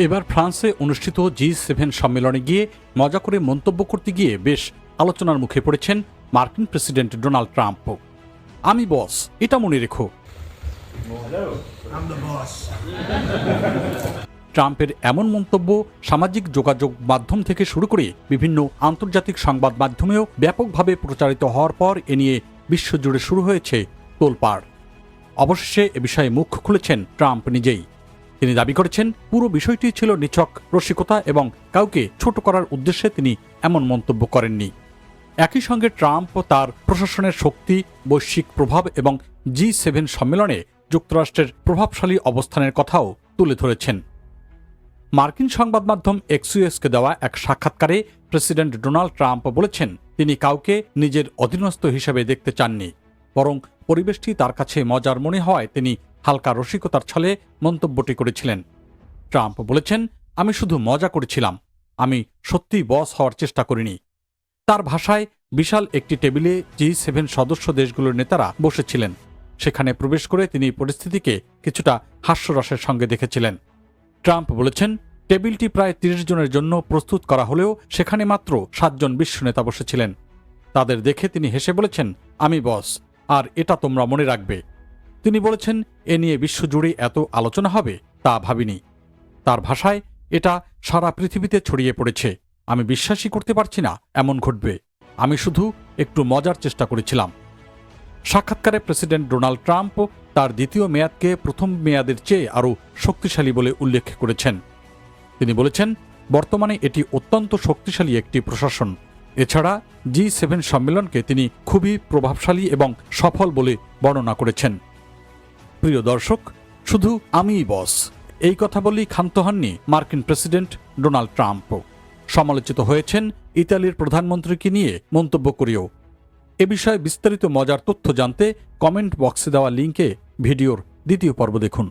এবার ফ্রান্সে অনুষ্ঠিত G7 সম্মেলনে গিয়ে মজা করে মন্তব্য করতে গিয়ে বেশ আলোচনার মুখে পড়েছেন মার্কিন প্রেসিডেন্ট ডোনাল্ড ট্রাম্প। আমি বস, এটা মনে রেখো। ট্রাম্পের এমন মন্তব্য সামাজিক যোগাযোগ মাধ্যম থেকে শুরু করে বিভিন্ন আন্তর্জাতিক সংবাদ মাধ্যমেও ব্যাপকভাবে প্রচারিত হওয়ার পর এ নিয়ে বিশ্বজুড়ে শুরু হয়েছে তোলপাড়। অবশেষে এ বিষয়ে মুখ খুলেছেন ট্রাম্প নিজেই। তিনি দাবি করেছেন পুরো বিষয়টি ছিল নিছক রসিকতা এবং কাউকে ছোট করার উদ্দেশ্যে তিনি এমন মন্তব্য করেননি। একই সঙ্গে ট্রাম্প তার প্রশাসনের শক্তি, বৈশ্বিক প্রভাব এবং G7 সম্মেলনে যুক্তরাষ্ট্রের প্রভাবশালী অবস্থানের কথাও তুলে ধরেছেন। মার্কিন সংবাদ মাধ্যম এক্সিওসকে দেওয়া এক সাক্ষাৎকারে প্রেসিডেন্ট ডোনাল্ড ট্রাম্প বলেছেন তিনি কাউকে নিজের অধীনস্থ হিসেবে দেখতে চাননি, বরং পরিবেশটি তার কাছে মজার মনে হওয়ায় তিনি হালকা রসিকতার ছলে মন্তব্যটি করেছিলেন। ট্রাম্প বলেছেন, আমি শুধু মজা করেছিলাম, আমি সত্যিই বস হওয়ার চেষ্টা করিনি। তার ভাষায় বিশাল একটি টেবিলে G7 সদস্য দেশগুলোর নেতারা বসেছিলেন। সেখানে প্রবেশ করে তিনি পরিস্থিতিকে কিছুটা হাস্যরসের সঙ্গে দেখেছিলেন। ট্রাম্প বলেছেন, টেবিলটি প্রায় 30 জনের জন্য প্রস্তুত করা হলেও সেখানে মাত্র 7 জন বিশ্ব নেতা বসেছিলেন। তাদের দেখে তিনি হেসে বলেছেন, আমি বস, আর এটা তোমরা মনে রাখবে। তিনি বলেছেন, এ নিয়ে বিশ্বজুড়ে এত আলোচনা হবে তা ভাবিনি। তার ভাষায়, এটা সারা পৃথিবীতে ছড়িয়ে পড়েছে। আমি বিশ্বাসই করতে পারছি না এমন ঘটবে। আমি শুধু একটু মজার চেষ্টা করেছিলাম। সাক্ষাৎকারে প্রেসিডেন্ট ডোনাল্ড ট্রাম্প তার দ্বিতীয় মেয়াদকে প্রথম মেয়াদের চেয়ে আরও শক্তিশালী বলে উল্লেখ করেছেন। তিনি বলেছেন, বর্তমানে এটি অত্যন্ত শক্তিশালী একটি প্রশাসন। এছাড়া G7 সম্মেলনকে তিনি খুবই প্রভাবশালী এবং সফল বলে বর্ণনা করেছেন। প্রিয় দর্শক, শুধু আমিই বস, এই কথা বলেই ক্ষান্ত হননি মার্কিন প্রেসিডেন্ট ডোনাল্ড ট্রাম্প। সমালোচিত হয়েছেন ইতালির প্রধানমন্ত্রীকে নিয়ে মন্তব্য করেও। এ বিষয়ে বিস্তারিত মজার তথ্য জানতে কমেন্ট বক্সে দেওয়া লিঙ্কে ভিডিওর দ্বিতীয় পর্ব দেখুন।